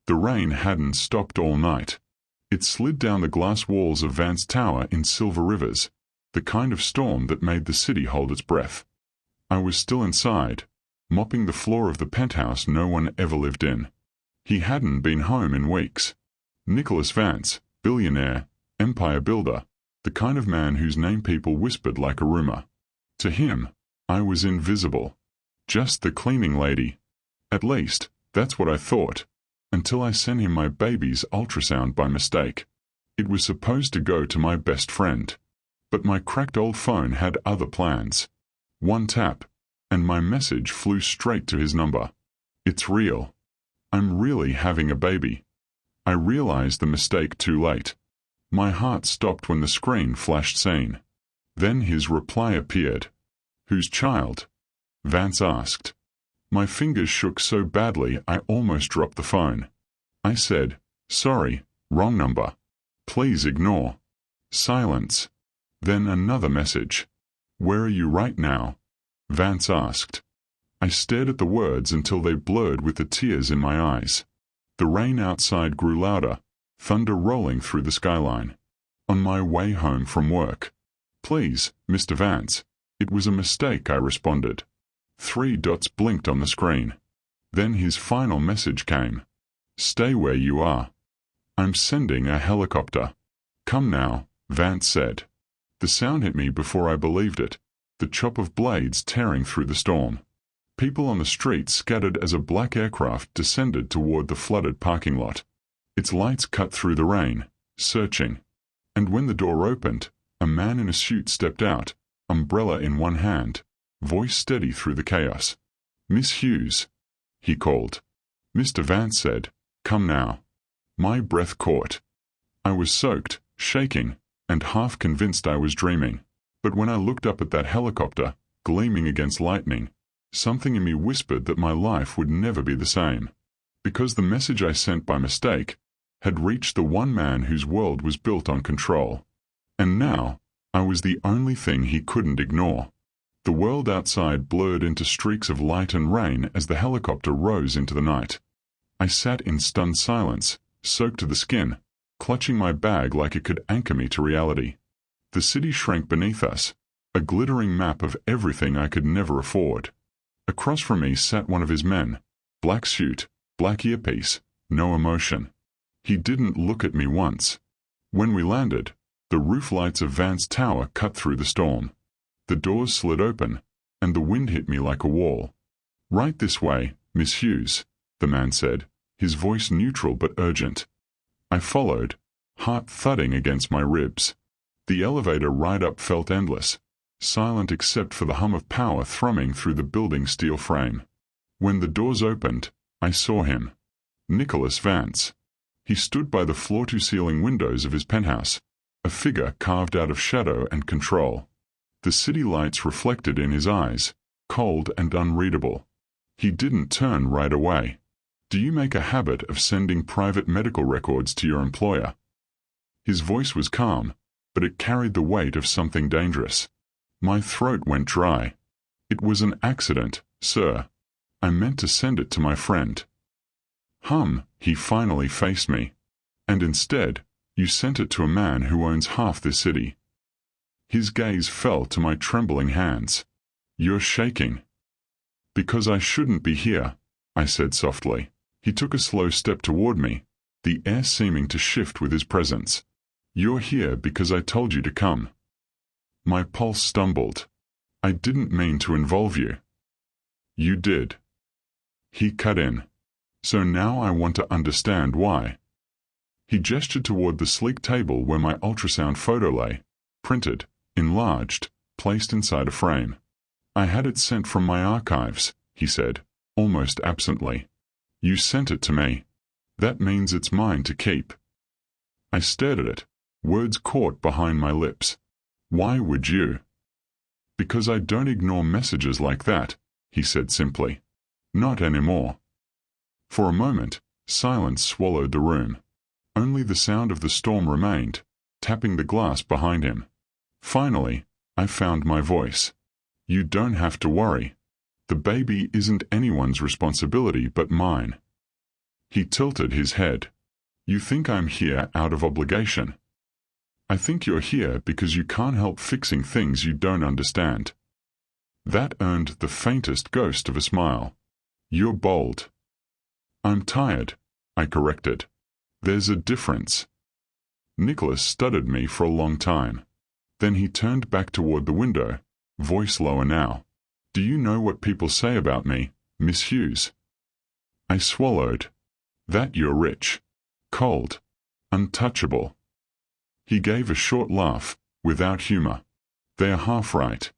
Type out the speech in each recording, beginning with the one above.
The rain hadn't stopped all night. It slid down the glass walls of Vance Tower in silver rivers, the kind of storm that made the city hold its breath. I was still inside, mopping the floor of the penthouse no one ever lived in. He hadn't been home in weeks. Nicholas Vance, billionaire, empire builder, the kind of man whose name people whispered like a rumor. To him, I was invisible. Just the cleaning lady. At least, that's what I thought, until I sent him my baby's ultrasound by mistake. It was supposed to go to my best friend. But my cracked old phone had other plans. One tap, and my message flew straight to his number. It's real. I'm really having a baby. I realized the mistake too late. My heart stopped when the screen flashed seen. Then his reply appeared. Whose child? Vance asked. My fingers shook so badly I almost dropped the phone. I said, sorry, wrong number. Please ignore. Silence. Then another message. Where are you right now? Vance asked. I stared at the words until they blurred with the tears in my eyes. The rain outside grew louder, thunder rolling through the skyline. On my way home from work. Please, Mr. Vance. It was a mistake, I responded. 3 dots blinked on the screen. Then his final message came. Stay where you are. I'm sending a helicopter. Come now, Vance said. The sound hit me before I believed it, the chop of blades tearing through the storm. People on the street scattered as a black aircraft descended toward the flooded parking lot. Its lights cut through the rain, searching. And when the door opened, a man in a suit stepped out, umbrella in one hand, voice steady through the chaos. Miss Hughes, he called. Mr. Vance said, come now. My breath caught. I was soaked, shaking, and half convinced I was dreaming. But when I looked up at that helicopter, gleaming against lightning, something in me whispered that my life would never be the same. Because the message I sent by mistake had reached the one man whose world was built on control. And now, I was the only thing he couldn't ignore. The world outside blurred into streaks of light and rain as the helicopter rose into the night. I sat in stunned silence, soaked to the skin, clutching my bag like it could anchor me to reality. The city shrank beneath us, a glittering map of everything I could never afford. Across from me sat one of his men, black suit, black earpiece, no emotion. He didn't look at me once. When we landed, the roof lights of Vance Tower cut through the storm. The doors slid open, and the wind hit me like a wall. Right this way, Miss Hughes, the man said, his voice neutral but urgent. I followed, heart thudding against my ribs. The elevator ride-up felt endless, silent except for the hum of power thrumming through the building's steel frame. When the doors opened, I saw him. Nicholas Vance. He stood by the floor-to-ceiling windows of his penthouse, a figure carved out of shadow and control. The city lights reflected in his eyes, cold and unreadable. He didn't turn right away. Do you make a habit of sending private medical records to your employer? His voice was calm, but it carried the weight of something dangerous. My throat went dry. It was an accident, sir. I meant to send it to my friend. He finally faced me. And instead, you sent it to a man who owns half this city. His gaze fell to my trembling hands. You're shaking. Because I shouldn't be here, I said softly. He took a slow step toward me, the air seeming to shift with his presence. You're here because I told you to come. My pulse stumbled. I didn't mean to involve you. You did. He cut in. So now I want to understand why. He gestured toward the sleek table where my ultrasound photo lay, printed, enlarged, placed inside a frame. I had it sent from my archives, he said, almost absently. You sent it to me. That means it's mine to keep. I stared at it, words caught behind my lips. Why would you? Because I don't ignore messages like that, he said simply. Not anymore. For a moment, silence swallowed the room. Only the sound of the storm remained, tapping the glass behind him. Finally, I found my voice. You don't have to worry. The baby isn't anyone's responsibility but mine. He tilted his head. You think I'm here out of obligation. I think you're here because you can't help fixing things you don't understand. That earned the faintest ghost of a smile. You're bold. I'm tired, I corrected. There's a difference. Nicholas studied me for a long time. Then he turned back toward the window, voice lower now. Do you know what people say about me, Miss Hughes? I swallowed. That you're rich. Cold. Untouchable. He gave a short laugh, without humor. They are half right.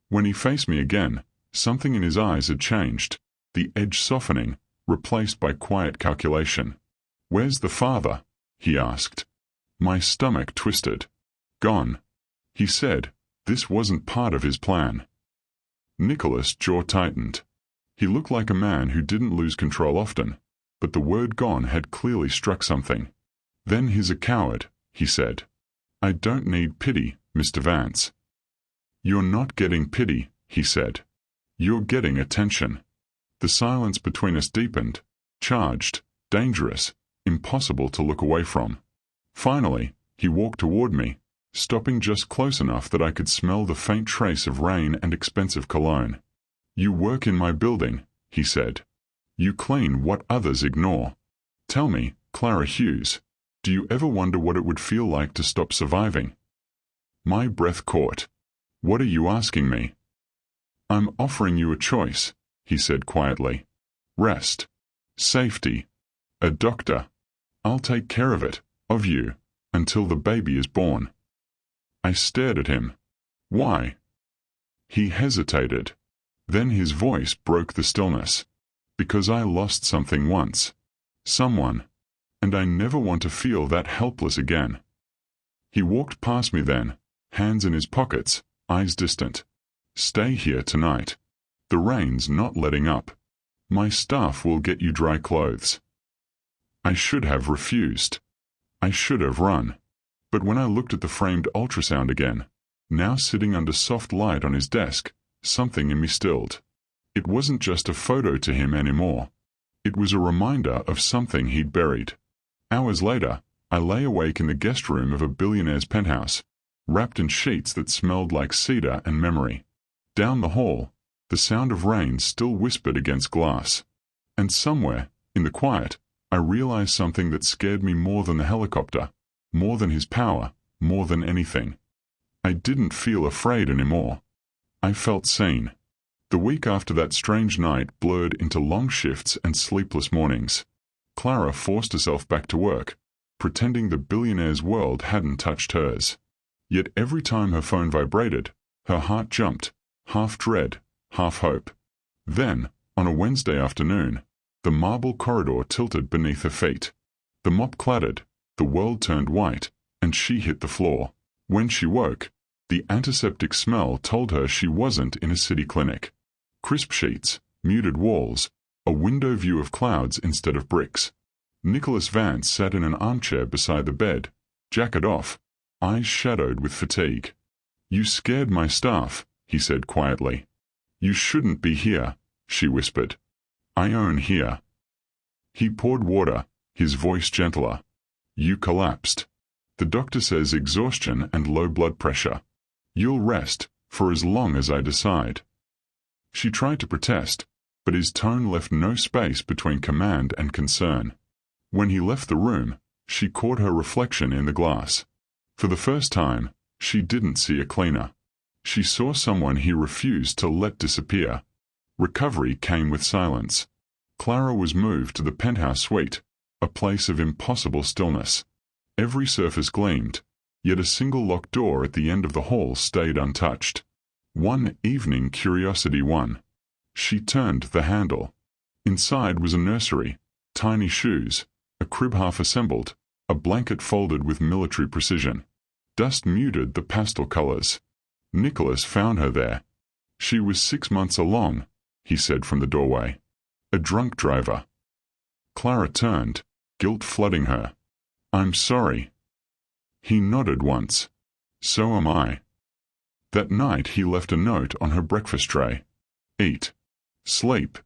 When he faced me again, something in his eyes had changed, the edge softening, replaced by quiet calculation. Where's the father? He asked. My stomach twisted. Gone. He said, this wasn't part of his plan. Nicholas' jaw tightened. He looked like a man who didn't lose control often, but the word gone had clearly struck something. Then he's a coward, he said. I don't need pity, Mr. Vance. You're not getting pity, he said. You're getting attention. The silence between us deepened, charged, dangerous, impossible to look away from. Finally, he walked toward me, stopping just close enough that I could smell the faint trace of rain and expensive cologne. You work in my building, he said. You clean what others ignore. Tell me, Clara Hughes, do you ever wonder what it would feel like to stop surviving? My breath caught. What are you asking me? I'm offering you a choice, he said quietly. Rest. Safety. A doctor. I'll take care of it, of you, until the baby is born. I stared at him. Why? He hesitated. Then his voice broke the stillness. Because I lost something once. Someone. And I never want to feel that helpless again. He walked past me then, hands in his pockets, eyes distant. Stay here tonight. The rain's not letting up. My staff will get you dry clothes. I should have refused. I should have run. But when I looked at the framed ultrasound again, now sitting under soft light on his desk, something in me stilled. It wasn't just a photo to him anymore. It was a reminder of something he'd buried. Hours later, I lay awake in the guest room of a billionaire's penthouse, wrapped in sheets that smelled like cedar and memory. Down the hall, the sound of rain still whispered against glass. And somewhere, in the quiet, I realized something that scared me more than the helicopter, more than his power, more than anything. I didn't feel afraid anymore. I felt seen. The week after that strange night blurred into long shifts and sleepless mornings. Clara forced herself back to work, pretending the billionaire's world hadn't touched hers. Yet every time her phone vibrated, her heart jumped, half dread, half hope. Then, on a Wednesday afternoon, the marble corridor tilted beneath her feet. The mop clattered, the world turned white, and she hit the floor. When she woke, the antiseptic smell told her she wasn't in a city clinic. Crisp sheets, muted walls, a window view of clouds instead of bricks. Nicholas Vance sat in an armchair beside the bed, jacket off, eyes shadowed with fatigue. You scared my staff, he said quietly. You shouldn't be here, she whispered. I own here. He poured water, his voice gentler. You collapsed. The doctor says exhaustion and low blood pressure. You'll rest, for as long as I decide. She tried to protest, but his tone left no space between command and concern. When he left the room, she caught her reflection in the glass. For the first time, she didn't see a cleaner. She saw someone he refused to let disappear. Recovery came with silence. Clara was moved to the penthouse suite, a place of impossible stillness. Every surface gleamed, yet a single locked door at the end of the hall stayed untouched. One evening curiosity won. She turned the handle. Inside was a nursery, tiny shoes, a crib half assembled, a blanket folded with military precision. Dust muted the pastel colors. Nicholas found her there. She was 6 months along, he said from the doorway. A drunk driver. Clara turned, guilt flooding her. I'm sorry. He nodded once. So am I. That night he left a note on her breakfast tray. Eat. Sleep.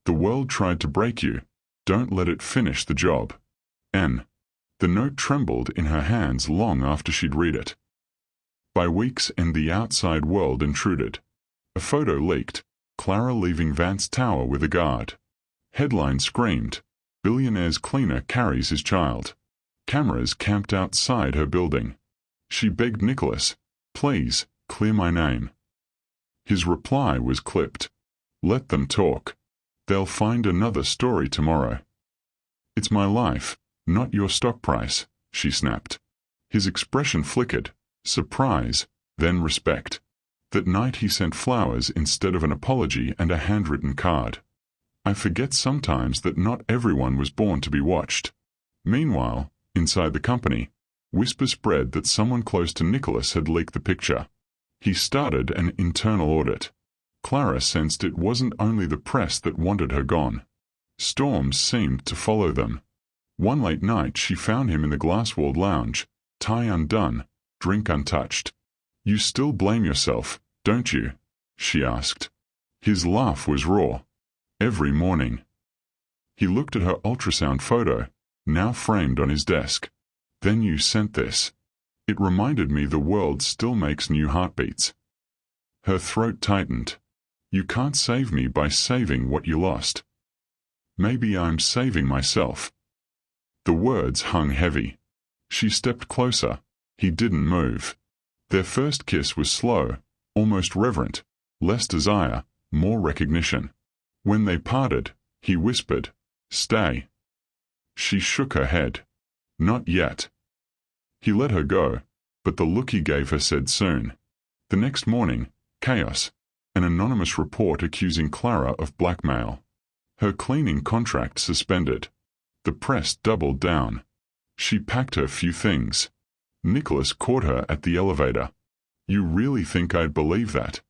The world tried to break you, Don't let it finish the job. N. The note trembled in her hands long after she'd read it. By weeks end the outside world intruded. A photo leaked, Clara leaving Vance Tower with a guard. Headline screamed, Billionaire's cleaner carries his child. Cameras camped outside her building. She begged Nicholas, please, clear my name. His reply was clipped. Let them talk. They'll find another story tomorrow. It's my life, not your stock price, she snapped. His expression flickered, surprise, then respect. That night he sent flowers instead of an apology and a handwritten card. I forget sometimes that not everyone was born to be watched. Meanwhile, inside the company, whisper spread that someone close to Nicholas had leaked the picture. He started an internal audit. Clara sensed it wasn't only the press that wanted her gone. Storms seemed to follow them. One late night she found him in the glass-walled lounge, tie undone, drink untouched. You still blame yourself, don't you? She asked. His laugh was raw. Every morning. He looked at her ultrasound photo, now framed on his desk. Then you sent this. It reminded me the world still makes new heartbeats. Her throat tightened. You can't save me by saving what you lost. Maybe I'm saving myself. The words hung heavy. She stepped closer. He didn't move. Their first kiss was slow, almost reverent, less desire, more recognition. When they parted, he whispered, stay. She shook her head. Not yet. He let her go, but the look he gave her said soon. The next morning, chaos. An anonymous report accusing Clara of blackmail. Her cleaning contract suspended. The press doubled down. She packed her few things. Nicholas caught her at the elevator. You really think I'd believe that?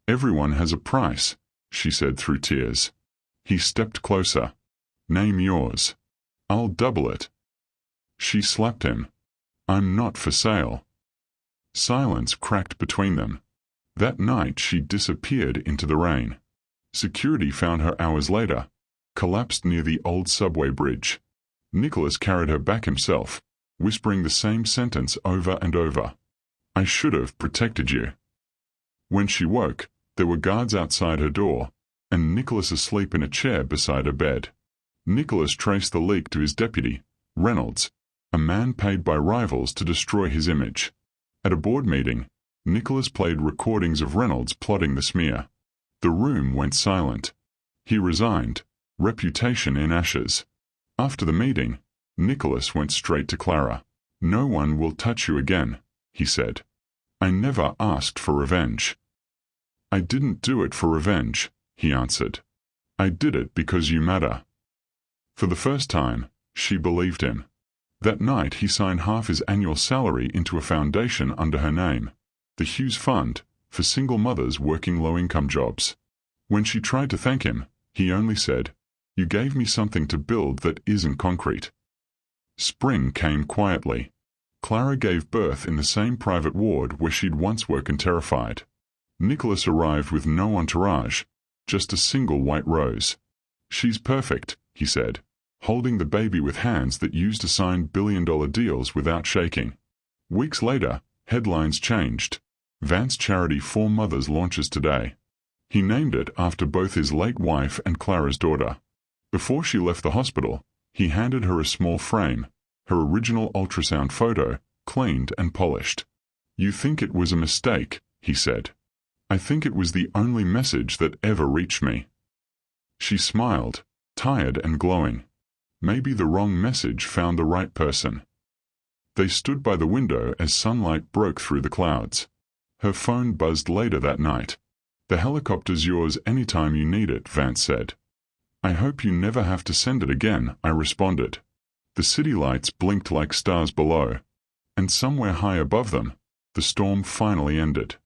Everyone has a price, she said through tears. He stepped closer. Name yours. I'll double it. She slapped him. I'm not for sale. Silence cracked between them. That night she disappeared into the rain. Security found her hours later, collapsed near the old subway bridge. Nicholas carried her back himself, whispering the same sentence over and over. I should have protected you. When she woke, there were guards outside her door, and Nicholas asleep in a chair beside her bed. Nicholas traced the leak to his deputy, Reynolds, a man paid by rivals to destroy his image. At a board meeting, Nicholas played recordings of Reynolds plotting the smear. The room went silent. He resigned, reputation in ashes. After the meeting, Nicholas went straight to Clara. No one will touch you again, he said. I never asked for revenge. I didn't do it for revenge, he answered. I did it because you matter. For the first time, she believed him. That night he signed half his annual salary into a foundation under her name, the Hughes Fund, for single mothers working low-income jobs. When she tried to thank him, he only said, You gave me something to build that isn't concrete. Spring came quietly. Clara gave birth in the same private ward where she'd once woken terrified. Nicholas arrived with no entourage, just a single white rose. She's perfect, he said, holding the baby with hands that used to sign billion-dollar deals without shaking. Weeks later, headlines changed. Vance Charity for Mothers launches today. He named it after both his late wife and Clara's daughter. Before she left the hospital, he handed her a small frame, her original ultrasound photo, cleaned and polished. You think it was a mistake, he said. I think it was the only message that ever reached me. She smiled, tired and glowing. Maybe the wrong message found the right person. They stood by the window as sunlight broke through the clouds. Her phone buzzed later that night. The helicopter's yours anytime you need it, Vance said. I hope you never have to send it again, I responded. The city lights blinked like stars below, and somewhere high above them, the storm finally ended.